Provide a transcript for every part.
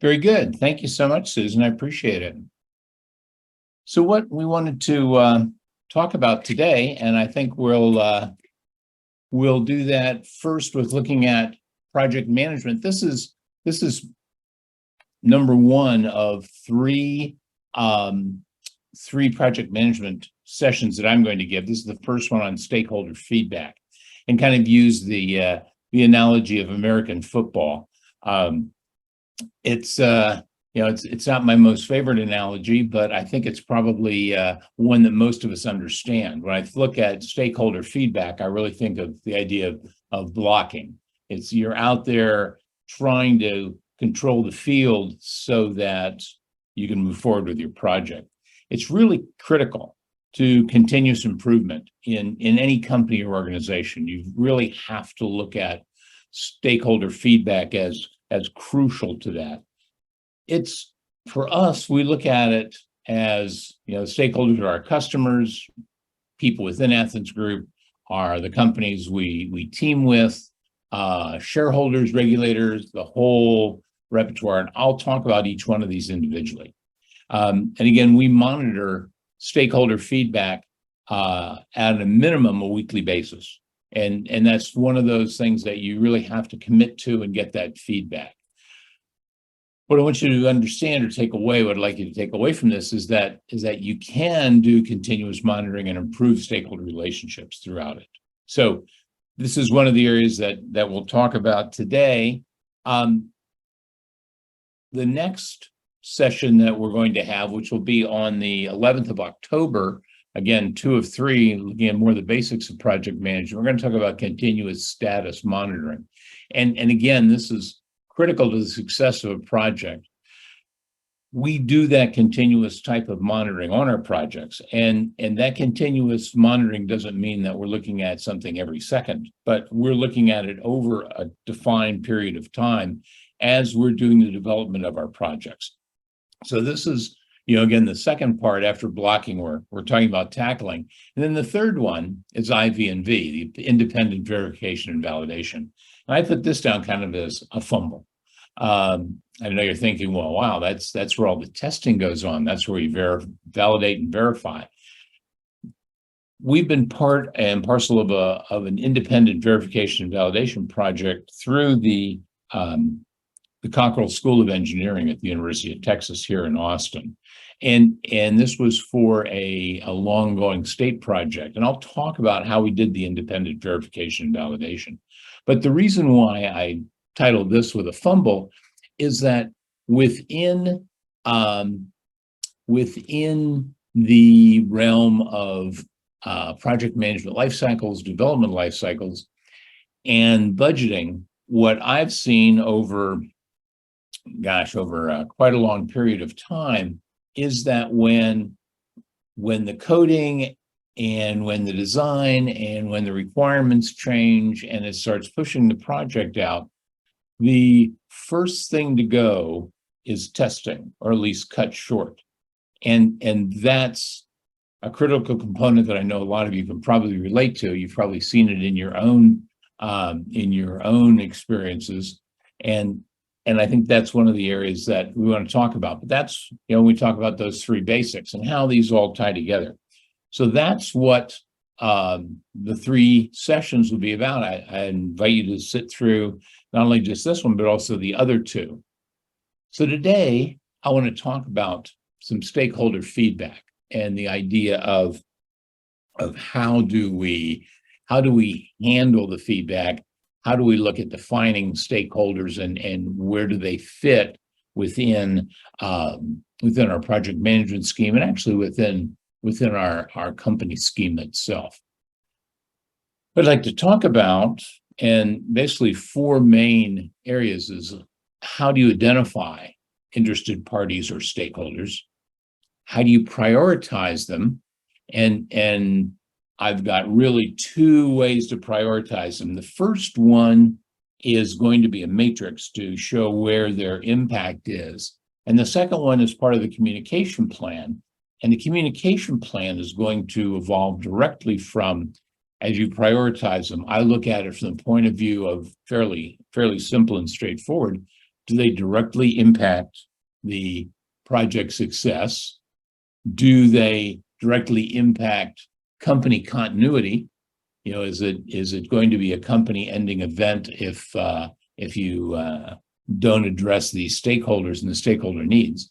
Very good. Thank you so much, Susan. I appreciate it. So what we wanted to talk about today, and I think we'll do that first with looking at project management. This is number one of three project management sessions that I'm going to give. This is the first one on stakeholder feedback, and kind of use the analogy of American football. It's not my most favorite analogy, but I think it's probably one that most of us understand. When I look at stakeholder feedback, I really think of the idea of blocking. It's you're out there trying to control the field so that you can move forward with your project. It's really critical to continuous improvement in any company or organization. You really have to look at stakeholder feedback as crucial to that. It's for us, we look at it as, stakeholders are our customers, people within Athens Group are the companies we team with, shareholders, regulators, the whole repertoire. And I'll talk about each one of these individually. And again, we monitor stakeholder feedback at a minimum a weekly basis. And that's one of those things that you really have to commit to and get that feedback. What I want you to understand or take away, what I'd like you to take away from this is that you can do continuous monitoring and improve stakeholder relationships throughout it. So this is one of the areas that we'll talk about today. The next session that we're going to have, which will be on the 11th of October, again, 2 of 3, looking at more of the basics of project management. We're going to talk about continuous status monitoring. And again, this is critical to the success of a project. We do that continuous type of monitoring on our projects. And that continuous monitoring doesn't mean that we're looking at something every second, but we're looking at it over a defined period of time as we're doing the development of our projects. So this is, again, the second part after blocking, we're talking about tackling. And then the third one is IV&V, the independent verification and validation. And I put this down kind of as a fumble. I know you're thinking, well, wow, that's where all the testing goes on. That's where you validate and verify. We've been part and parcel of an independent verification and validation project through the Cockrell School of Engineering at the University of Texas here in Austin. And this was for a long-going state project. And I'll talk about how we did the independent verification and validation. But the reason why I titled this with a fumble is that within the realm of project management life cycles, development life cycles, and budgeting, what I've seen over quite a long period of time is that when the coding and when the design and when the requirements change and it starts pushing the project out, the first thing to go is testing, or at least cut short. And that's a critical component that I know a lot of you can probably relate to. You've probably seen it in your own experiences. And I think that's one of the areas that we want to talk about. But that's, we talk about those 3 basics and how these all tie together. So that's what the 3 sessions will be about. I invite you to sit through not only just this one, but also the other 2. So today, I want to talk about some stakeholder feedback and the idea of how do we handle the feedback. How do we look at defining stakeholders and where do they fit within our project management scheme and actually within our company scheme itself? What I'd like to talk about, and basically 4 main areas, is how do you identify interested parties or stakeholders? How do you prioritize them? And I've got really 2 ways to prioritize them. The first one is going to be a matrix to show where their impact is. And the second one is part of the communication plan. And the communication plan is going to evolve directly from, as you prioritize them. I look at it from the point of view of fairly simple and straightforward. Do they directly impact the project success? Do they directly impact company continuity? Is it going to be a company ending event if you don't address the stakeholders and the stakeholder needs?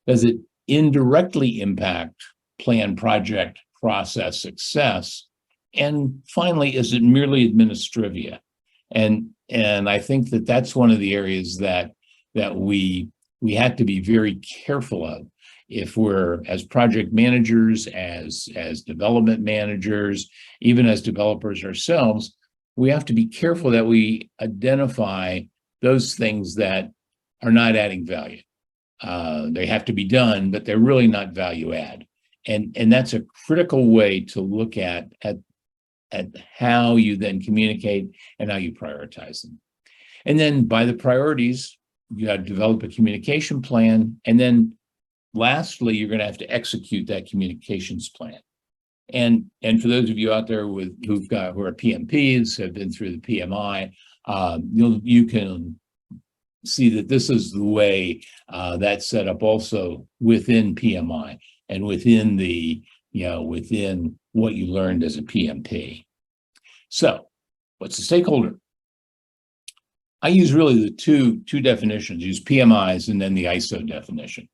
Does it indirectly impact plan, project, process success? And finally, is it merely administrivia? And I think that that's one of the areas that we have to be very careful of if we're, as project managers, as development managers, even as developers ourselves. We have to be careful that we identify those things that are not adding value. They have to be done, but they're really not value add. And that's a critical way to look at how you then communicate and how you prioritize them. And then by the priorities, you got to develop a communication plan. And then lastly, you're going to have to execute that communications plan. And for those of you out there who are PMPs, have been through the PMI, you can see that this is the way that's set up also within PMI and within within what you learned as a PMP. So, what's the stakeholder? I use really the two definitions, use PMIs and then the ISO definition.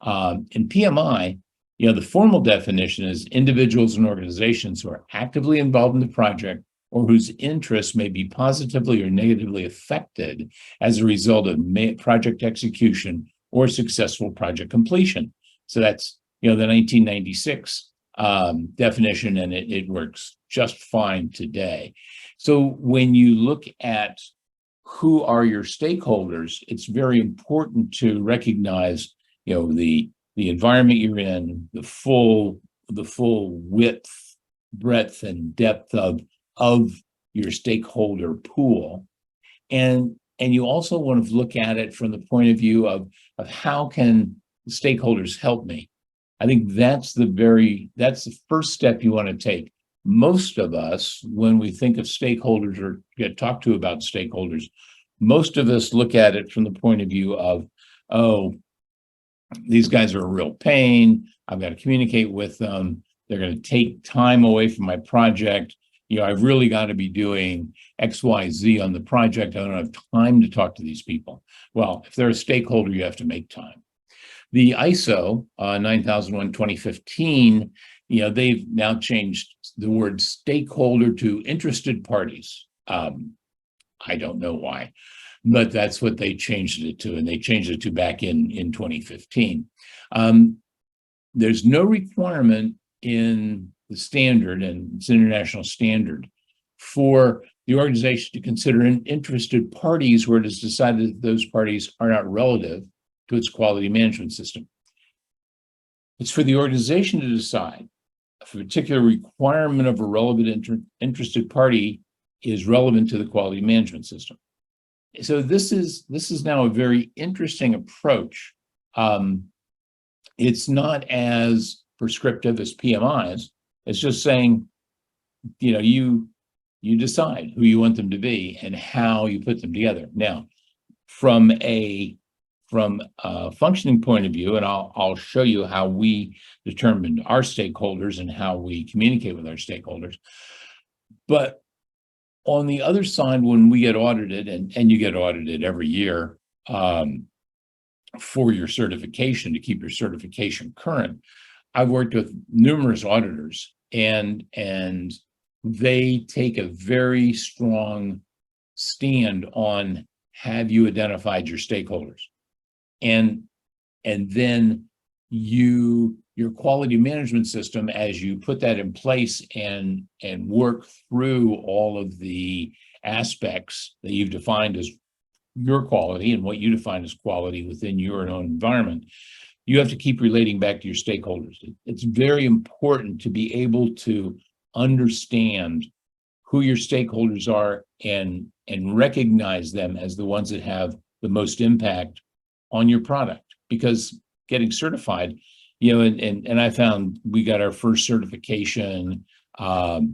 In PMI, the formal definition is individuals and organizations who are actively involved in the project or whose interests may be positively or negatively affected as a result of project execution or successful project completion. So that's, the 1996 definition, and it works just fine today. So when you look at who are your stakeholders, it's very important to recognize, the environment you're in, the full width, breadth, and depth of your stakeholder pool. And you also want to look at it from the point of view of how can stakeholders help me? I think that's the first step you want to take. Most of us, when we think of stakeholders or get talked to about stakeholders, most of us look at it from the point of view of, oh, these guys are a real pain. I've got to communicate with them. They're going to take time away from my project. I've really got to be doing X, Y, Z on the project. I don't have time to talk to these people. Well, if they're a stakeholder, you have to make time. The ISO 9001:2015, they've now changed the word stakeholder to interested parties. I don't know why, but that's what they changed it to, and they changed it to back in 2015. There's no requirement in the standard, and it's international standard, for the organization to consider interested parties where it is decided that those parties are not relative to its quality management system. It's for the organization to decide if a particular requirement of a relevant interested party is relevant to the quality management system. So this is now a very interesting approach. It's not as prescriptive as PMIs. It's just saying, you decide who you want them to be and how you put them together. Now, from a functioning point of view, and I'll show you how we determined our stakeholders and how we communicate with our stakeholders. But on the other side, when we get audited, and you get audited every year for your certification, to keep your certification current, I've worked with numerous auditors, and they take a very strong stand on, have you identified your stakeholders? And then your quality management system, as you put that in place and work through all of the aspects that you've defined as your quality and what you define as quality within your own environment, you have to keep relating back to your stakeholders. It's very important to be able to understand who your stakeholders are and recognize them as the ones that have the most impact on your product. Because getting certified, and I found we got our first certification under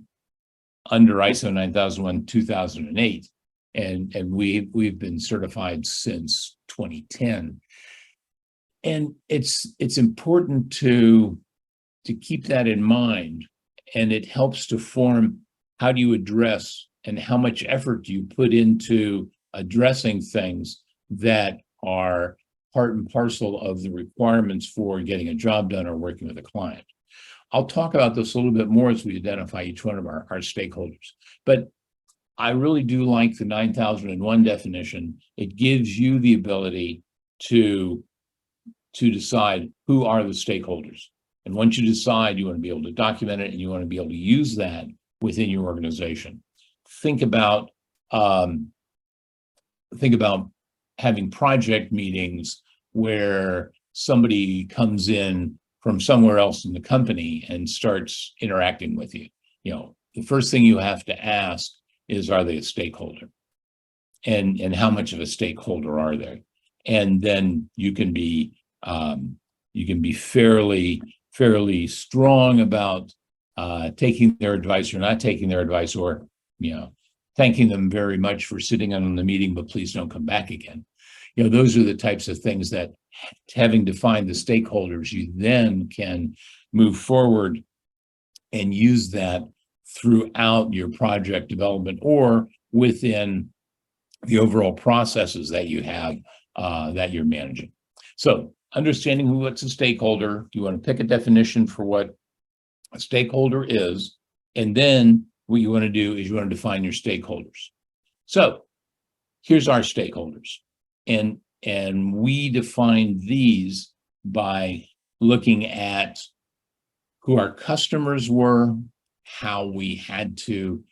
ISO 9001:2008, and we've been certified since 2010. And it's important to keep that in mind, and it helps to form how do you address and how much effort do you put into addressing things that are part and parcel of the requirements for getting a job done or working with a client. I'll talk about this a little bit more as we identify each one of our stakeholders. But I really do like the 9001 definition. It gives you the ability to decide who are the stakeholders. And once you decide, you want to be able to document it and you want to be able to use that within your organization. Think about having project meetings where somebody comes in from somewhere else in the company and starts interacting with you. The first thing you have to ask is, are they a stakeholder? And how much of a stakeholder are they? And then you can be fairly strong about taking their advice or not taking their advice, or thanking them very much for sitting on the meeting, but please don't come back again. Those are the types of things that, having defined the stakeholders, you then can move forward and use that throughout your project development or within the overall processes that you have that you're managing. So understanding what's a stakeholder, you want to pick a definition for what a stakeholder is, and then what you want to do is you want to define your stakeholders. So here's our stakeholders. And we define these by looking at who our customers were, how we had to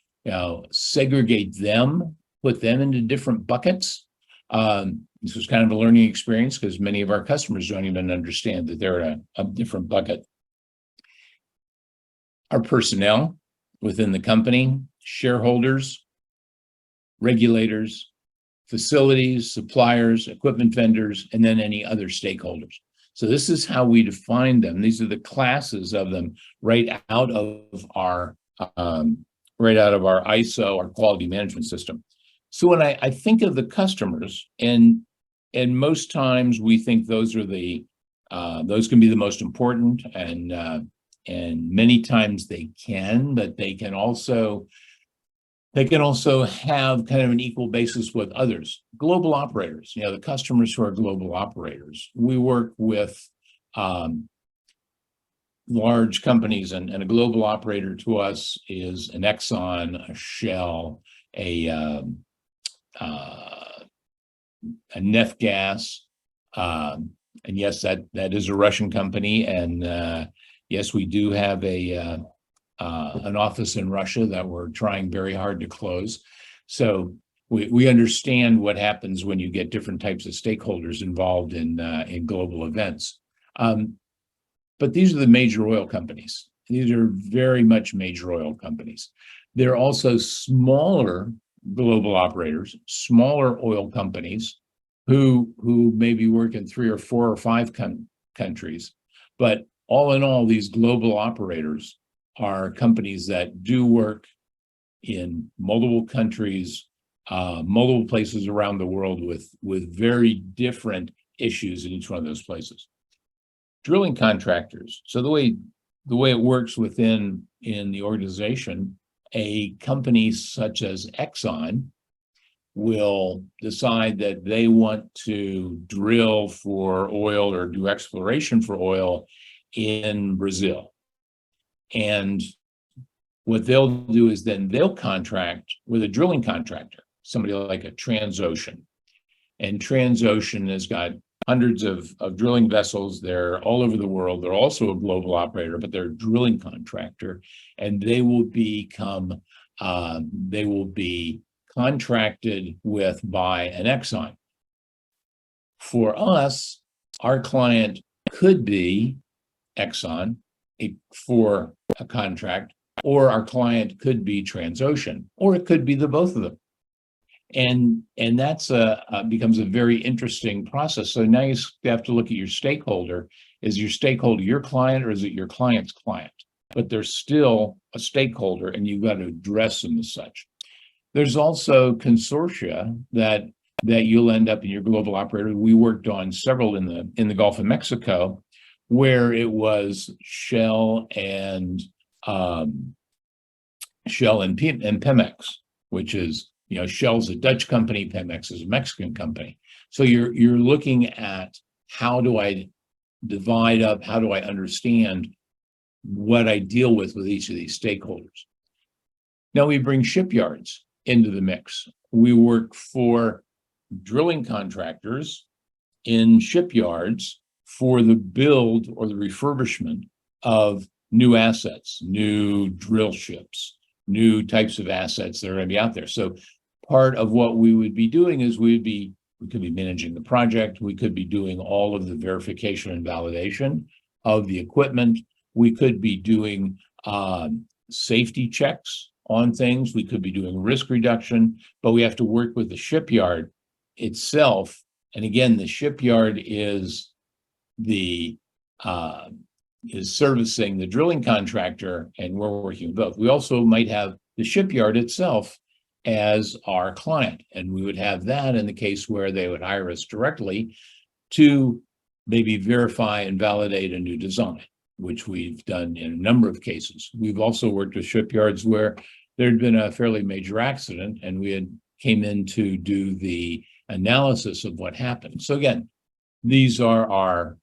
segregate them, put them into different buckets. This was kind of a learning experience because many of our customers don't even understand that they're in a different bucket. Our personnel within the company, shareholders, regulators, facilities, suppliers, equipment vendors, and then any other stakeholders. So this is how we define them. These are the classes of them right out of our ISO, our quality management system. So when I think of the customers, and most times we think those are those can be the most important, and many times they can, but they can also have kind of an equal basis with others. Global operators, the customers who are global operators. We work with large companies, and a global operator to us is an Exxon, a Shell, a Nefgas, and yes, that is a Russian company, and yes, we do have an office in Russia that we're trying very hard to close. So we understand what happens when you get different types of stakeholders involved in global events. But these are the major oil companies. These are very much major oil companies. There are also smaller global operators, smaller oil companies who maybe work in 3 or 4 or 5 countries. But all in all, these global operators are companies that do work in multiple countries, multiple places around the world with very different issues in each one of those places. Drilling contractors. So the way it works in the organization, a company such as Exxon will decide that they want to drill for oil or do exploration for oil in Brazil. And what they'll do is then they'll contract with a drilling contractor, somebody like a Transocean. And Transocean has got hundreds of drilling vessels. They're all over the world. They're also a global operator, but they're a drilling contractor, and they will be contracted with by an Exxon. For us, our client could be Exxon for a contract, or our client could be Transocean, or it could be the both of them. And that's becomes a very interesting process. So now you have to look at your stakeholder. Is your stakeholder your client, or is it your client's client? But they're still a stakeholder, and you've got to address them as such. There's also consortia that that you'll end up in your global operator. We worked on several in the Gulf of Mexico, where it was Shell and Pemex, which is, Shell's a Dutch company, Pemex is a Mexican company. So you're looking at, how do I divide up, how do I understand what I deal with each of these stakeholders? Now we bring shipyards into the mix. We work for drilling contractors in shipyards for the build or the refurbishment of new assets, new drill ships, new types of assets that are going to be out there. So part of what we would be doing is we could be managing the project. We could be doing all of the verification and validation of the equipment. We could be doing safety checks on things. We could be doing risk reduction, but we have to work with the shipyard itself. And again, the shipyard is servicing the drilling contractor, and we're working with both. We also might have the shipyard itself as our client, and we would have that in the case where they would hire us directly to maybe verify and validate a new design, which we've done in a number of cases. We've also worked with shipyards where there'd been a fairly major accident, and we had came in to do the analysis of what happened. So again, these are our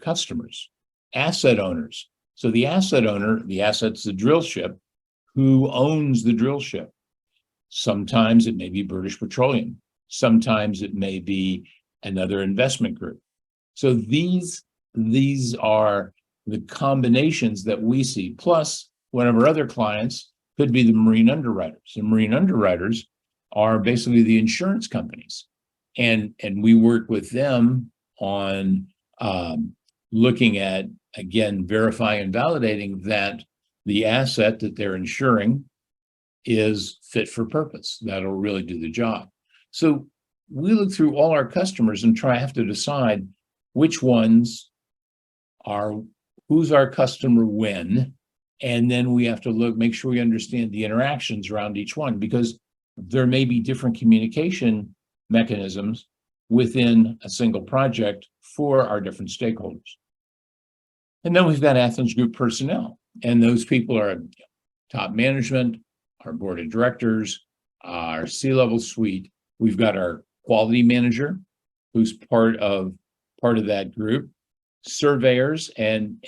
customers, asset owners. So the asset owner, the asset's the drill ship. Who owns the drill ship? Sometimes it may be British Petroleum. Sometimes it may be another investment group. So these are the combinations that we see. Plus, one of our other clients could be the marine underwriters. The marine underwriters are basically the insurance companies. And we work with them on looking at, again, verifying and validating that the asset that they're insuring is fit for purpose. That'll really do the job. So we look through all our customers and have to decide which ones are, who's our customer when, and then we have to make sure we understand the interactions around each one, because there may be different communication mechanisms within a single project for our different stakeholders. And then we've got Athens Group personnel, and those people are top management, our board of directors, our C-level suite. We've got our quality manager, who's part of that group, surveyors, and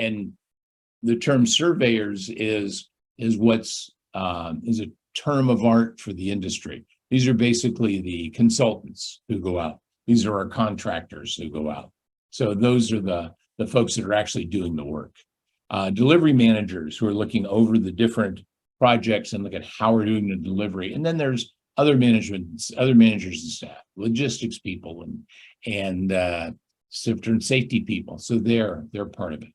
the term surveyors is a term of art for the industry. These are basically the consultants who go out. These are our contractors who go out. So those are the folks that are actually doing the work. Delivery managers who are looking over the different projects and look at how we're doing the delivery. And then there's other managers and staff, logistics people, and different safety people. So they're part of it.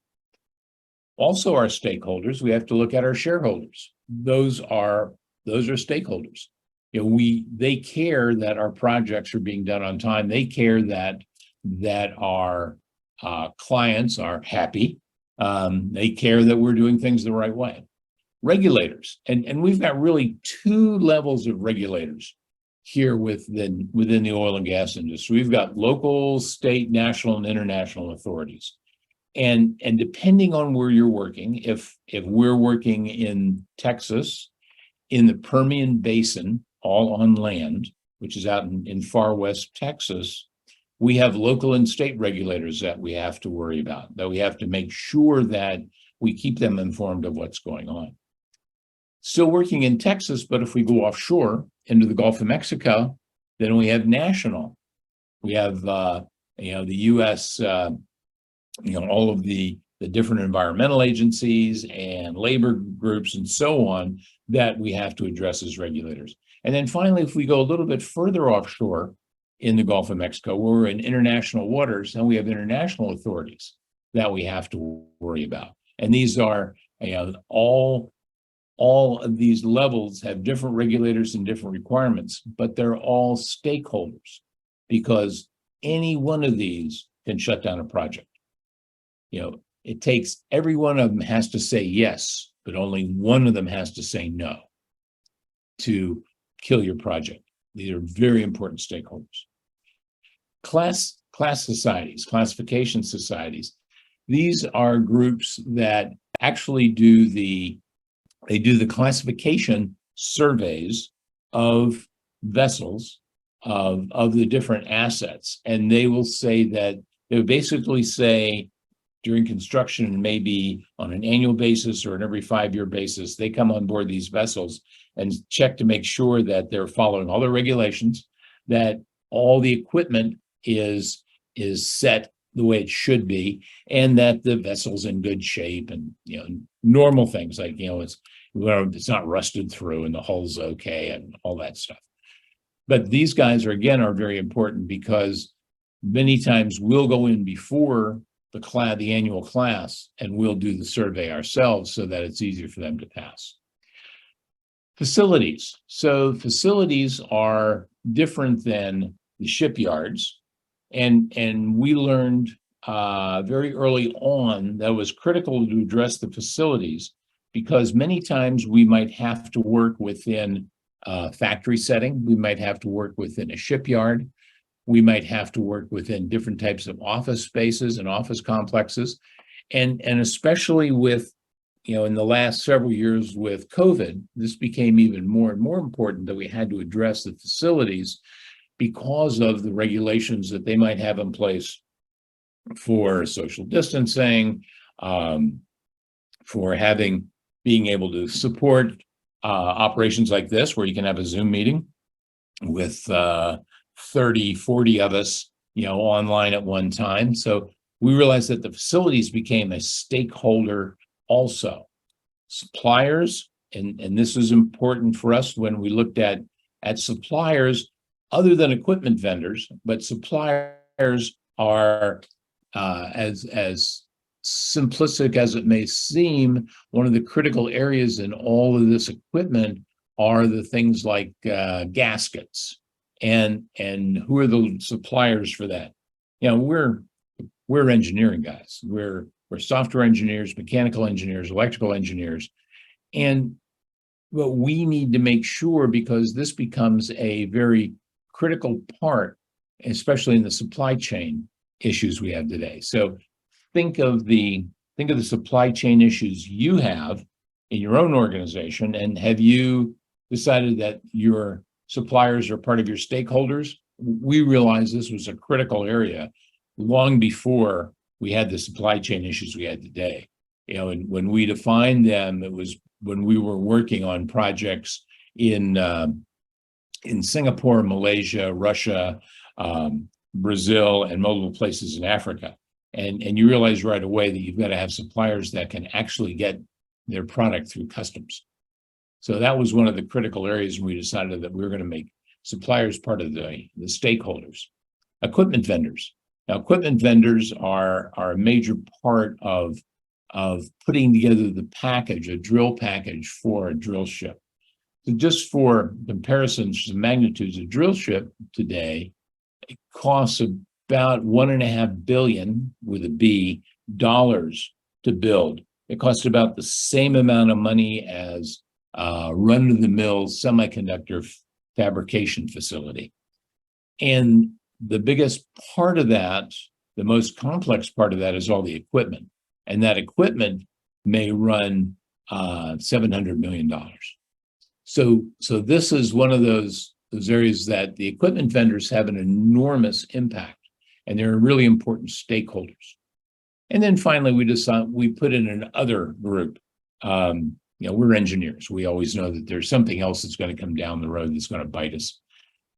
Also, our stakeholders, we have to look at our shareholders. Those are stakeholders. They care that our projects are being done on time. They care that our clients are happy. They care that we're doing things the right way. Regulators, and we've got really two levels of regulators here within the oil and gas industry. We've got local, state, national, and international authorities. And depending on where you're working, if we're working in Texas, in the Permian Basin, all on land, which is out in far west Texas, we have local and state regulators that we have to worry about, that we have to make sure that we keep them informed of what's going on. Still working in Texas, but if we go offshore into the Gulf of Mexico, then we have national. We have the U.S. All of the different environmental agencies and labor groups and so on that we have to address as regulators. And then finally, if we go a little bit further offshore in the Gulf of Mexico, where we're in international waters, and we have international authorities that we have to worry about. And these are, all of these levels have different regulators and different requirements, but they're all stakeholders, because any one of these can shut down a project. It takes, every one of them has to say yes, but only one of them has to say no to kill your project. These are very important stakeholders. Class societies, classification societies. These are groups that actually do the classification surveys of vessels, of the different assets. And they will say that they would basically say during construction, maybe on an annual basis or an every 5-year basis, they come on board these vessels and check to make sure that they're following all the regulations, that all the equipment is set the way it should be, and that the vessel's in good shape, and normal things like it's not rusted through and the hull's okay and all that stuff. But these guys are very important because many times we'll go in before the annual class, and we'll do the survey ourselves so that it's easier for them to pass. Facilities. So facilities are different than the shipyards. And we learned very early on that it was critical to address the facilities, because many times we might have to work within a factory setting. We might have to work within a shipyard. We might have to work within different types of office spaces and office complexes. And especially with, in the last several years with COVID, this became even more and more important that we had to address the facilities because of the regulations that they might have in place for social distancing, for being able to support operations like this, where you can have a Zoom meeting with 30, 40 of us, online at one time. So we realized that the facilities became a stakeholder also. Suppliers, and this is important for us when we looked at suppliers other than equipment vendors, but suppliers are, as simplistic as it may seem, one of the critical areas in all of this equipment are the things like gaskets. And who are the suppliers for that? We're engineering guys. We're software engineers, mechanical engineers, electrical engineers. And what we need to make sure, because this becomes a very critical part, especially in the supply chain issues we have today. So think of the supply chain issues you have in your own organization, and have you decided that your suppliers are part of your stakeholders? We realized this was a critical area long before we had the supply chain issues we had today. And when we defined them, it was when we were working on projects in Singapore, Malaysia, Russia, Brazil, and multiple places in Africa. And you realize right away that you've got to have suppliers that can actually get their product through customs. So that was one of the critical areas, and we decided that we were going to make suppliers part of the stakeholders. Equipment vendors. Now, equipment vendors are a major part of putting together the package, a drill package for a drill ship. So just for comparisons, the magnitudes, a drill ship today, it costs about $1.5 billion with a B dollars to build. It costs about the same amount of money as a run-of-the-mill semiconductor fabrication facility. And the biggest part of that, the most complex part of that, is all the equipment. And that equipment may run $700 million. So this is one of those areas that the equipment vendors have an enormous impact, and they're really important stakeholders. And then finally, we put in another group. We're engineers. We always know that there's something else that's going to come down the road that's going to bite us.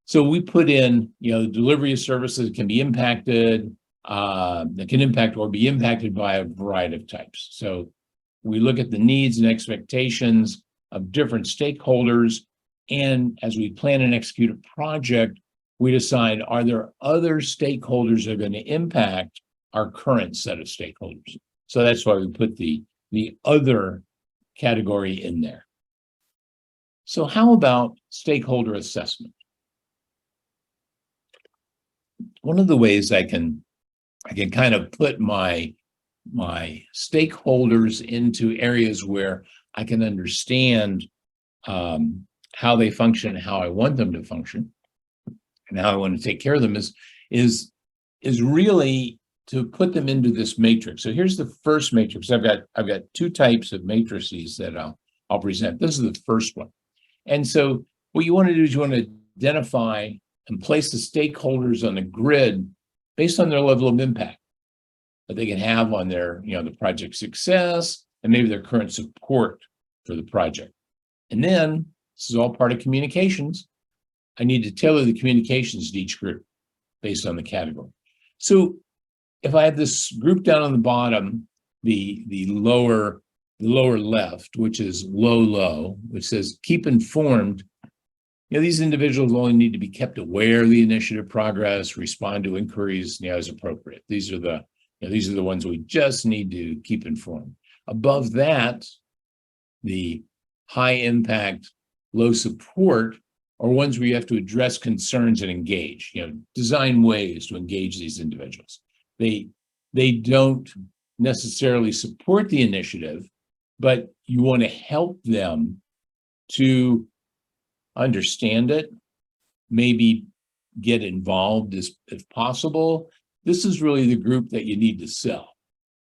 So we put in, the delivery of services can be impacted, that can impact or be impacted by a variety of types. So we look at the needs and expectations of different stakeholders. And as we plan and execute a project, we decide, are there other stakeholders that are going to impact our current set of stakeholders? So that's why we put the other category in there. So how about stakeholder assessment? One of the ways I can kind of put my stakeholders into areas where I can understand how they function, how I want them to function, and how I want to take care of them is is really to put them into this matrix. So here's the first matrix. I've got two types of matrices that I'll present. This is the first one. And so what you want to do is you want to identify and place the stakeholders on the grid based on their level of impact that they can have on their, the project success and maybe their current support for the project. And then this is all part of communications. I need to tailor the communications to each group based on the category. So if I have this group down on the bottom, the lower left, which is low, which says keep informed. These individuals only need to be kept aware of the initiative progress, respond to inquiries, as appropriate. These are the ones we just need to keep informed. Above that, the high impact, low support are ones where you have to address concerns and engage, design ways to engage these individuals. They don't necessarily support the initiative, but you want to help them to understand it, maybe get involved if possible. This is really the group that you need to sell.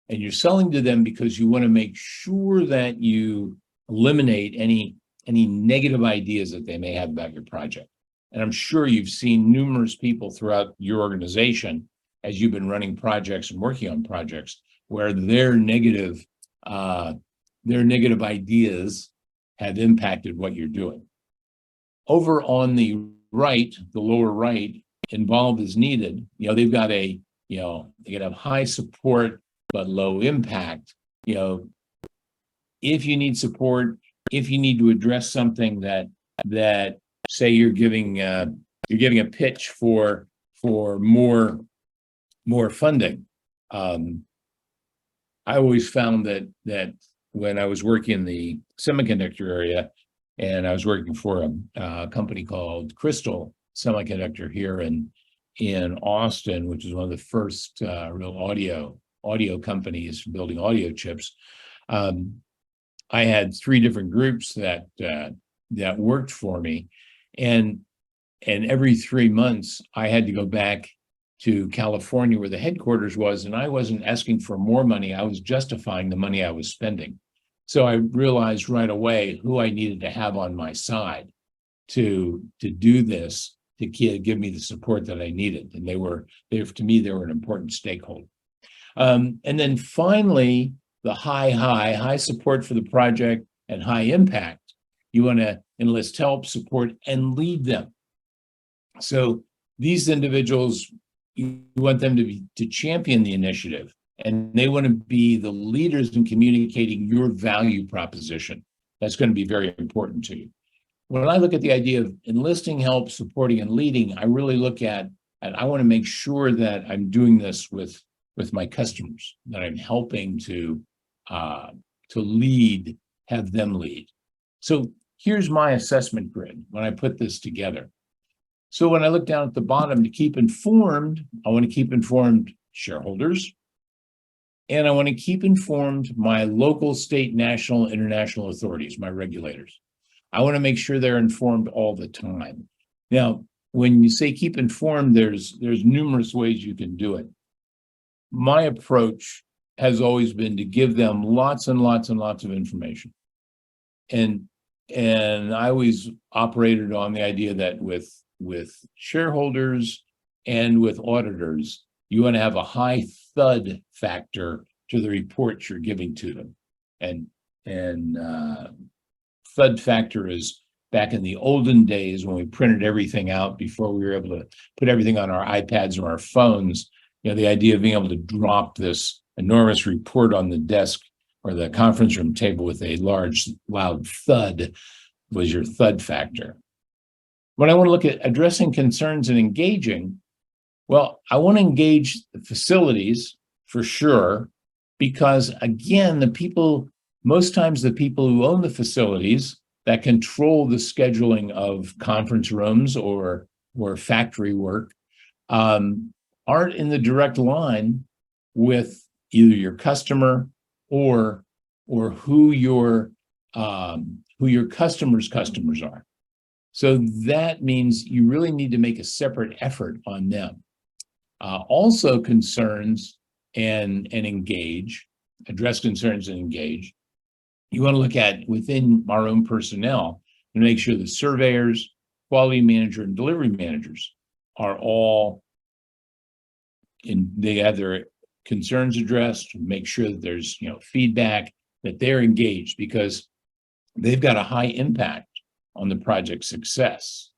And you're selling to them because you want to make sure that you eliminate any negative ideas that they may have about your project. And I'm sure you've seen numerous people throughout your organization as you've been running projects and working on projects where their negative ideas have impacted what you're doing. Over on the right, the lower right, involved is needed. They've got they can have high support but low impact. If you need support, if you need to address something that say you're giving a pitch for more funding. I always found that when I was working in the semiconductor area, and I was working for a company called Crystal Semiconductor here in Austin, which is one of the first real audio companies building audio chips. I had three different groups that worked for me, and every 3 months I had to go back to California where the headquarters was, and I wasn't asking for more money. I was justifying the money I was spending. So I realized right away who I needed to have on my side to do this, to give me the support that I needed. And to me, they were an important stakeholder. And then finally, the high support for the project and high impact. You want to enlist help, support, and lead them. So these individuals, you want them to champion the initiative, and they want to be the leaders in communicating your value proposition. That's going to be very important to you. When I look at the idea of enlisting help, supporting, and leading, I really look at I want to make sure that I'm doing this with my customers, that I'm helping to lead, have them lead. So here's my assessment grid when I put this together. So when I look down at the bottom to keep informed, I want to keep informed shareholders, and I want to keep informed my local, state, national, international authorities, my regulators. I want to make sure they're informed all the time. Now, when you say keep informed, there's numerous ways you can do it. My approach has always been to give them lots and lots and lots of information. And I always operated on the idea that with shareholders and with auditors, you want to have a high thud factor to the reports you're giving to them. And thud factor is back in the olden days when we printed everything out before we were able to put everything on our iPads or our phones. The idea of being able to drop this enormous report on the desk or the conference room table with a large, loud thud was your thud factor. When I want to look at addressing concerns and engaging, well, I want to engage the facilities for sure, because again, most times the people who own the facilities that control the scheduling of conference rooms or factory work aren't in the direct line with either your customer or who your customers' customers are. So that means you really need to make a separate effort on them. Also concerns and engage, address concerns and engage. You want to look at within our own personnel and make sure the surveyors, quality manager, and delivery managers are all they have their concerns addressed, make sure that there's feedback, that they're engaged, because they've got a high impact on the project success.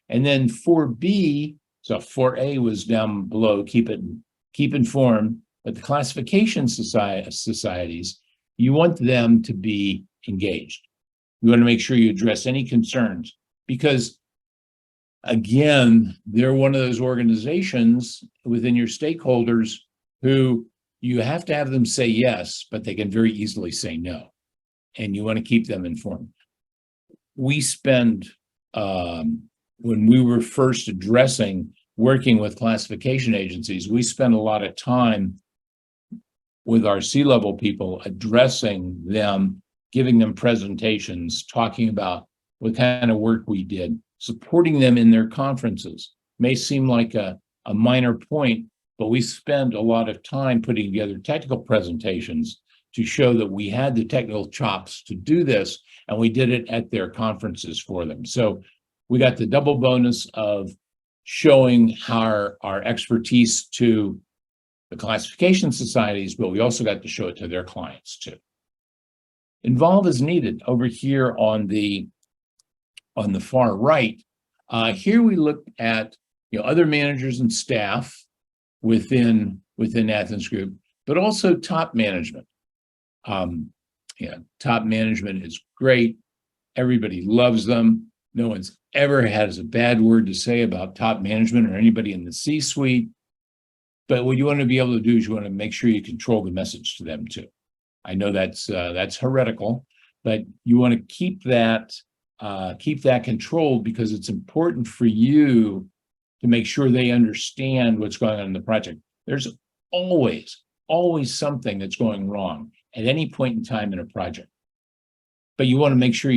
And then 4B, so 4A was down below, keep informed, but the classification societies, you want them to be engaged. You want to make sure you address any concerns, because again, they're one of those organizations within your stakeholders who you have to have them say yes, but they can very easily say no. And you want to keep them informed. We spend, when we were first working with classification agencies, we spent a lot of time with our C-level people addressing them, giving them presentations, talking about what kind of work we did, supporting them in their conferences. May seem like a minor point, but we spent a lot of time putting together technical presentations to show that we had the technical chops to do this, and we did it at their conferences for them. So we got the double bonus of showing our expertise to the classification societies, but we also got to show it to their clients too. Involve as needed over here on the far right. Here we look at other managers and staff within Athens Group, but also top management. Top management is great. Everybody loves them. No one's ever has a bad word to say about top management or anybody in the C-suite. But what you want to be able to do is you want to make sure you control the message to them too. I know that's heretical, but you want to keep that controlled, because it's important for you to make sure they understand what's going on in the project. There's always something that's going wrong at any point in time in a project. But you want to make sure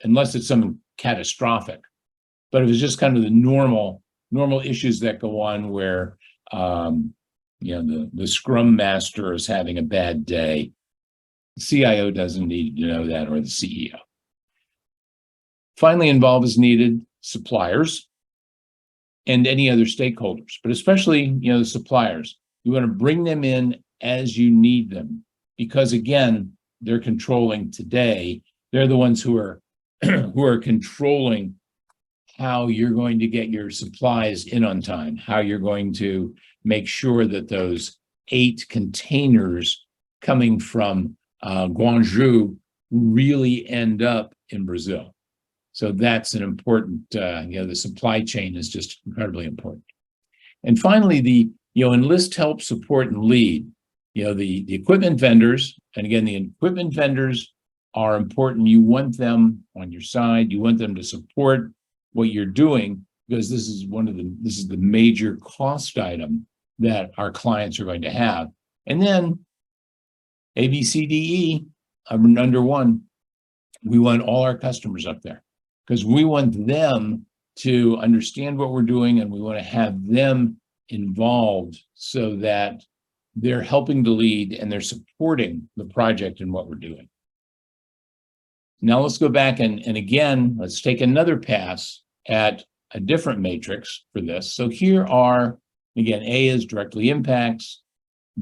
unless it's something catastrophic, but if it's just kind of the normal issues that go on where the Scrum Master is having a bad day, the CIO doesn't need to know that, or the CEO. Finally, involve as needed suppliers and any other stakeholders, but especially the suppliers. You want to bring them in as you need them, because again, they're controlling today. They're the ones who are controlling how you're going to get your supplies in on time, how you're going to make sure that those 8 containers coming from Guangzhou really end up in Brazil. So that's an important, the supply chain is just incredibly important. And finally, the enlist, help, support, and lead. The equipment vendors, and again, the equipment vendors are important. You want them on your side. You want them to support what you're doing, because this is the major cost item that our clients are going to have. And then A, B, C, D, E, under one, we want all our customers up there, because we want them to understand what we're doing, and we want to have them involved so that they're helping to lead and they're supporting the project and what we're doing. Now let's go back and again, let's take another pass at a different matrix for this. So here are, again, A is directly impacts,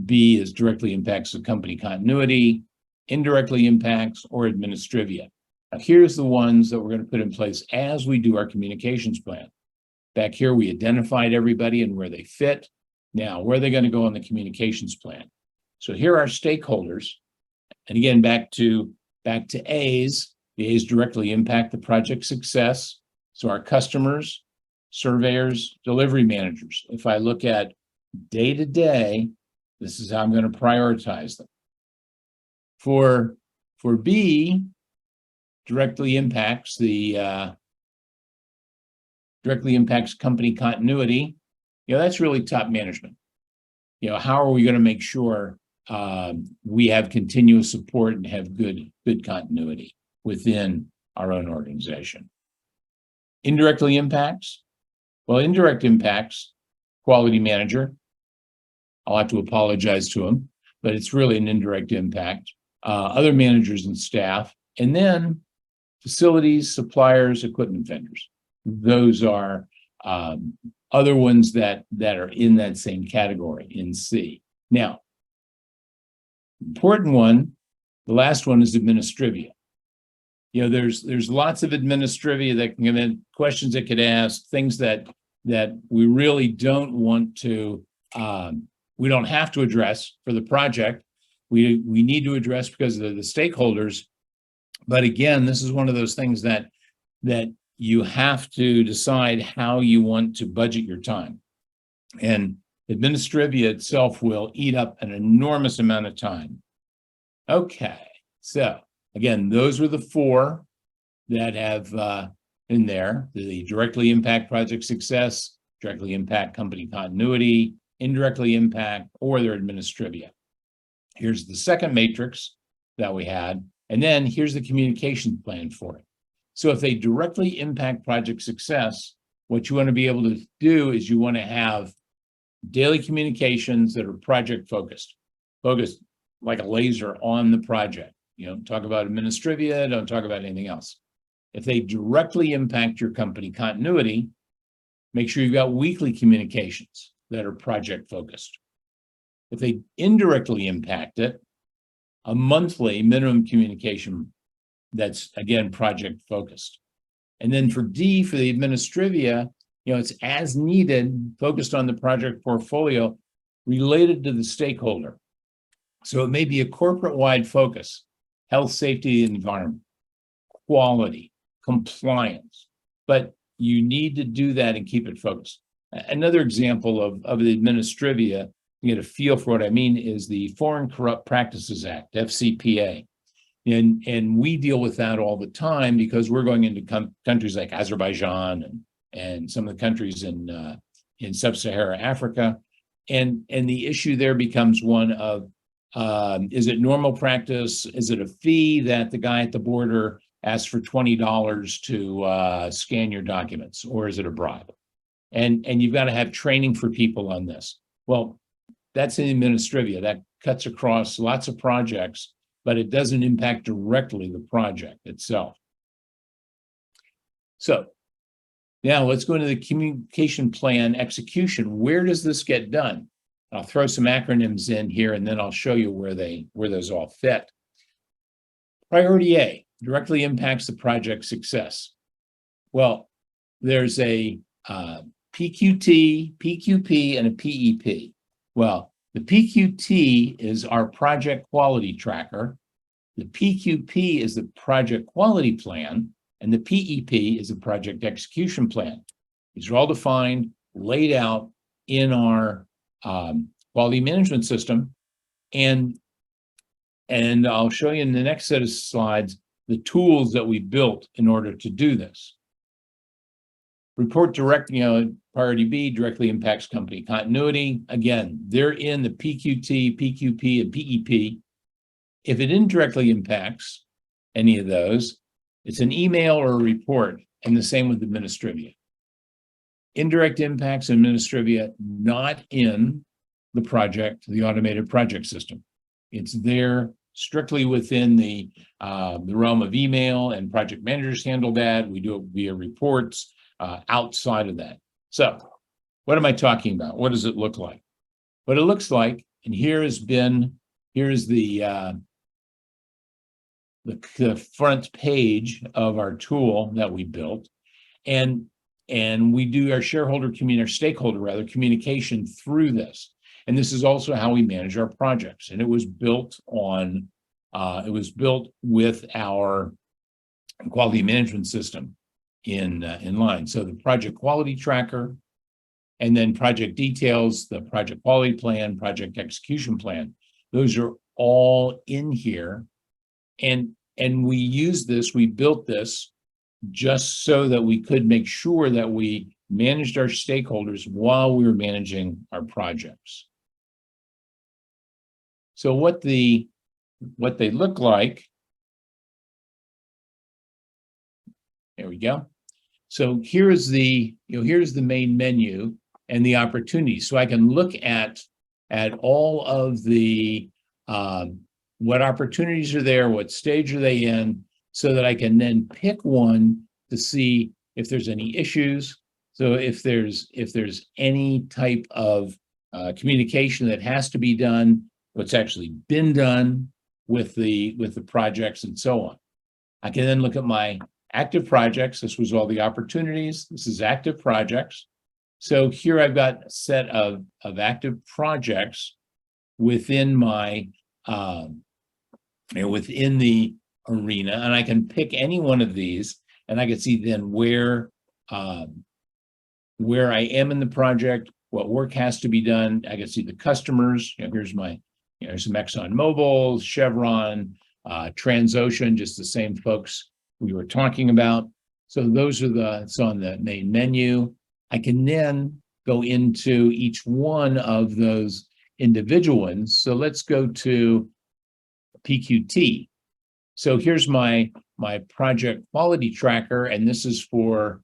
B is directly impacts the company continuity, indirectly impacts, or administrivia. Now here's the ones that we're going to put in place as we do our communications plan. Back here, we identified everybody and where they fit. Now, where are they going to go on the communications plan? So here are stakeholders. And again, back to A's. The A's directly impact the project success. So our customers, surveyors, delivery managers. If I look at day to day, this is how I'm going to prioritize them. For B, directly impacts company continuity. That's really top management. How are we going to make sure we have continuous support and have good continuity within our own organization? Indirectly impacts. Well, indirect impacts, quality manager. I'll have to apologize to them, but it's really an indirect impact. Other managers and staff, and then facilities, suppliers, equipment vendors. Those are other ones that are in that same category in C. Now, important one, the last one is administrivia. You know, there's lots of administrivia that can come in, questions that could ask, things that we really don't want to, we don't have to address for the project. We need to address because of the stakeholders. But again, this is one of those things that you have to decide how you want to budget your time. And administrivia itself will eat up an enormous amount of time. Okay, so again, those were the four that have in there: the directly impact project success, directly impact company continuity, indirectly impact, or their administrivia. Here's the second matrix that we had, and then here's the communication plan for it. So if they directly impact project success, what you want to be able to do is you want to have daily communications that are project focused like a laser on the project. You know, talk about administrivia, don't talk about anything else. If they directly impact your company continuity, make sure you've got weekly communications that are project focused. If they indirectly impact it, a monthly minimum communication that's, again, project focused. And then for D, for the administrivia, you know, it's as needed, focused on the project portfolio related to the stakeholder. So it may be a corporate-wide focus: health, safety, and environment, quality, compliance, but you need to do that and keep it focused. Another example of the administrivia, you get a feel for what I mean, is the Foreign Corrupt Practices Act, FCPA. And we deal with that all the time because we're going into countries like Azerbaijan and some of the countries in sub-Saharan Africa. And the issue there becomes one of, is it normal practice? Is it a fee that the guy at the border asks for $20 to scan your documents, or is it a bribe? And you've got to have training for people on this. Well, that's in administrivia. That cuts across lots of projects, but it doesn't impact directly the project itself. So now let's go into the communication plan execution. Where does this get done? I'll throw some acronyms in here, and then I'll show you where those all fit. Priority A directly impacts the project success. Well, there's a PQT, PQP, and a PEP. Well, the PQT is our project quality tracker. The PQP is the project quality plan, and the PEP is the project execution plan. These are all defined, laid out in our quality management system. And I'll show you in the next set of slides the tools that we built in order to do this. Report direct, priority B directly impacts company continuity. Again, they're in the PQT, PQP, and PEP. If it indirectly impacts any of those, it's an email or a report, and the same with administrivia. Indirect impacts and administrivia not in the project, the automated project system. It's there strictly within the realm of email, and project managers handle that. We do it via reports outside of that. So what am I talking about? What does it look like? What it looks like, and here's the front page of our tool that we built, and we do our stakeholder communication through this. And this is also how we manage our projects. And it was built with our quality management system in line. So the project quality tracker, and then project details, the project quality plan, project execution plan. Those are all in here. And we built this just so that we could make sure that we managed our stakeholders while we were managing our projects. So what they look like, there we go. So here's the main menu and the opportunities. So I can look at at all of the what opportunities are there, what stage are they in, so that I can then pick one to see if there's any issues. So if there's any type of communication that has to be done, what's actually been done with the projects and so on. I can then look at my active projects. This was all the opportunities. This is active projects. So here I've got a set of active projects within my within the arena, and I can pick any one of these, and I can see then where I am in the project, what work has to be done. I can see the customers. Here's my, there's some ExxonMobil, Chevron, Transocean, just the same folks we were talking about. So those are it's on the main menu. I can then go into each one of those individual ones. So let's go to PQT. So here's my project quality tracker, and this is for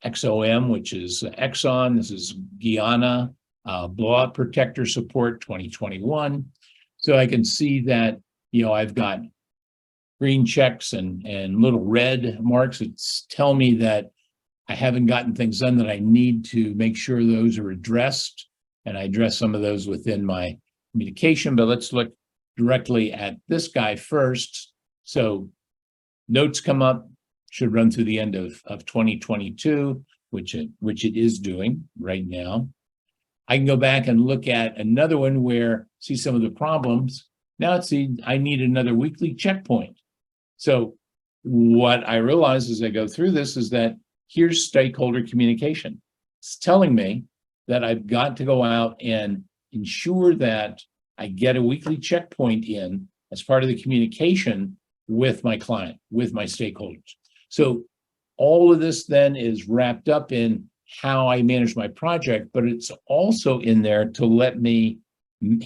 XOM, which is Exxon. This is Guyana, blowout protector support 2021. So I can see that, I've got green checks and little red marks that tell me that I haven't gotten things done that I need to make sure those are addressed. And I address some of those within my communication, but let's look directly at this guy first. So notes come up, should run through the end of 2022, which it is doing right now. I can go back and look at another one where see some of the problems. Now I need another weekly checkpoint. So what I realize as I go through this is that here's stakeholder communication. It's telling me that I've got to go out and ensure that I get a weekly checkpoint in as part of the communication with my client, with my stakeholders. So all of this then is wrapped up in how I manage my project, but it's also in there to let me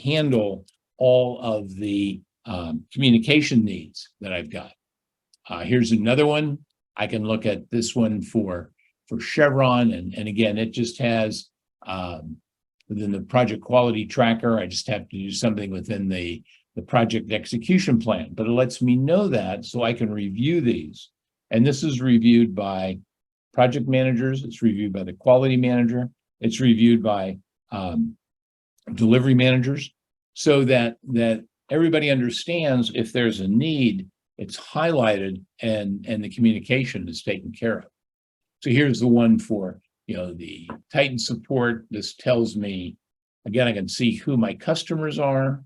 handle all of the communication needs that I've got. Here's another one. I can look at this one for Chevron, and again, it just has within the project quality tracker. I just have to do something within the project execution plan, but it lets me know that so I can review these. And this is reviewed by project managers. It's reviewed by the quality manager. It's reviewed by delivery managers, so that everybody understands if there's a need, it's highlighted and the communication is taken care of. So here's the one for the Titan support. This tells me, again, I can see who my customers are.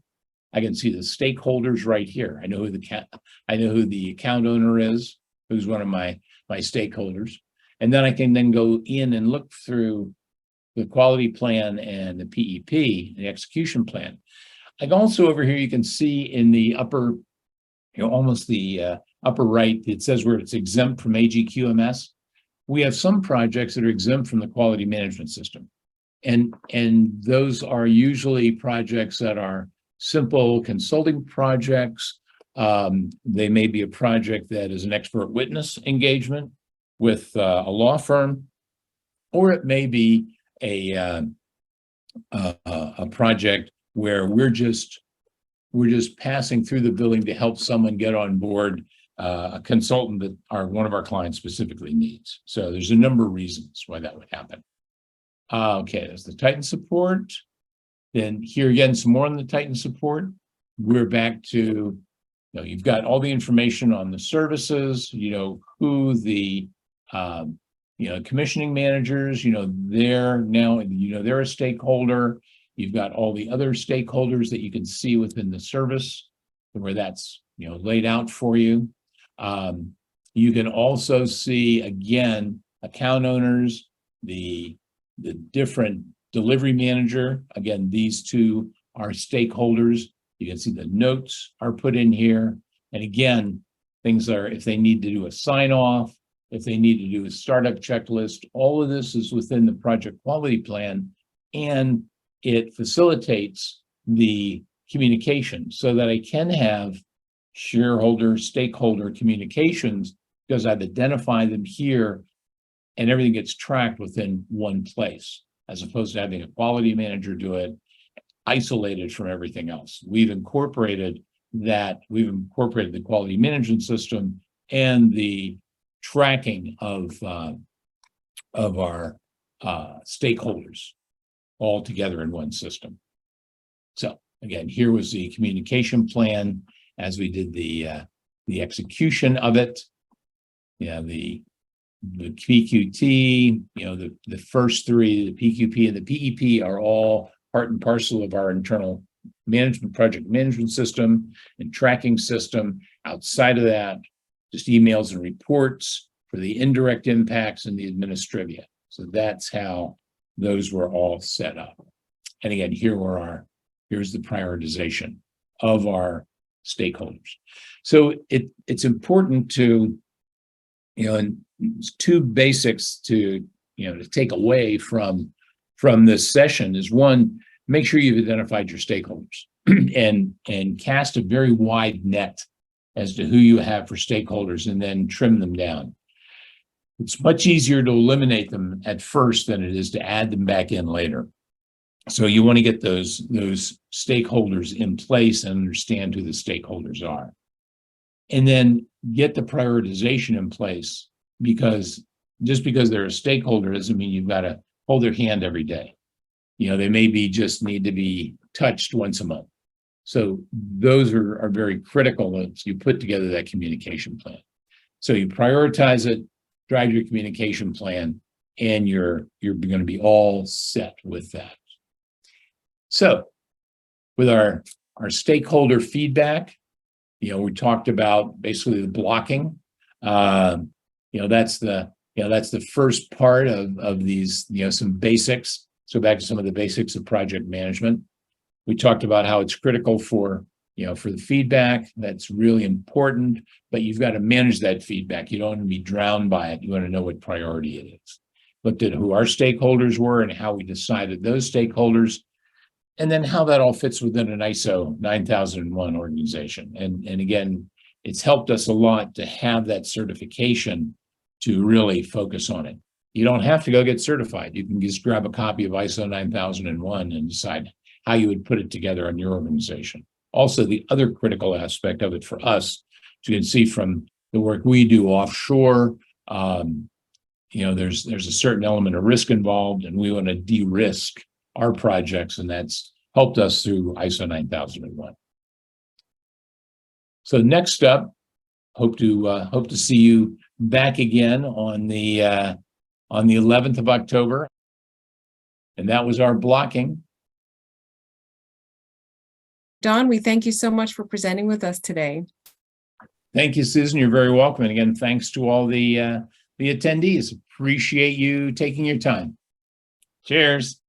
I can see the stakeholders right here. I know who the account owner is, who's one of my stakeholders. And then I can then go in and look through the quality plan and the PEP, the execution plan. Like also over here, you can see in the upper, almost the upper right, it says where it's exempt from AGQMS. We have some projects that are exempt from the quality management system. And those are usually projects that are simple consulting projects. They may be a project that is an expert witness engagement with a law firm, or it may be a project where we're just passing through the building to help someone get on board a consultant that one of our clients specifically needs. So there's a number of reasons why that would happen. Okay, there's the Titan support. Then here again, some more on the Titan support. We're back to, you've got all the information on the services, who the, commissioning managers, they're now, they're a stakeholder. You've got all the other stakeholders that you can see within the service where that's, laid out for you. You can also see, again, account owners, the different delivery manager. Again, these two are stakeholders. You can see the notes are put in here. And again, things are, if they need to do a sign off, if they need to do a startup checklist, all of this is within the project quality plan, and it facilitates the communication so that I can have stakeholder communications, because I've identified them here and everything gets tracked within one place, as opposed to having a quality manager do it. isolated from everything else. We've incorporated the quality management system and the tracking of our stakeholders all together in one system. So again, here was the communication plan as we did the execution of it. Yeah, the PQT, the first three, the PQP and the PEP, are all part and parcel of our internal project management system and tracking system. Outside of that, just emails and reports for the indirect impacts and the administrivia. So that's how those were all set up. And again, here's the prioritization of our stakeholders. So it's important to, and two basics to take away from this session is, one, make sure you've identified your stakeholders and cast a very wide net as to who you have for stakeholders, and then trim them down. It's much easier to eliminate them at first than it is to add them back in later. So you want to get those stakeholders in place and understand who the stakeholders are. And then get the prioritization in place, because just because they're a stakeholder doesn't mean you've got to hold their hand every day. They may just need to be touched once a month. So those are very critical as you put together that communication plan. So you prioritize it, drive your communication plan, and you're going to be all set with that. So with our stakeholder feedback, we talked about basically the blocking. That's the first part of these, some basics. So back to some of the basics of project management. We talked about how it's critical for the feedback. That's really important, but you've got to manage that feedback. You don't want to be drowned by it. You want to know what priority it is. Looked at who our stakeholders were and how we decided those stakeholders, and then how that all fits within an ISO 9001 organization. And again, it's helped us a lot to have that certification to really focus on it. You don't have to go get certified. You can just grab a copy of ISO 9001 and decide how you would put it together on your organization. Also, the other critical aspect of it for us, as you can see from the work we do offshore, there's a certain element of risk involved, and we want to de-risk our projects, and that's helped us through ISO 9001. So next up, hope to see you back again on the 11th of October, and that was our blocking. Don, we thank you so much for presenting with us today. Thank you, Susan. You're very welcome. And again, thanks to all the attendees. Appreciate you taking your time. Cheers.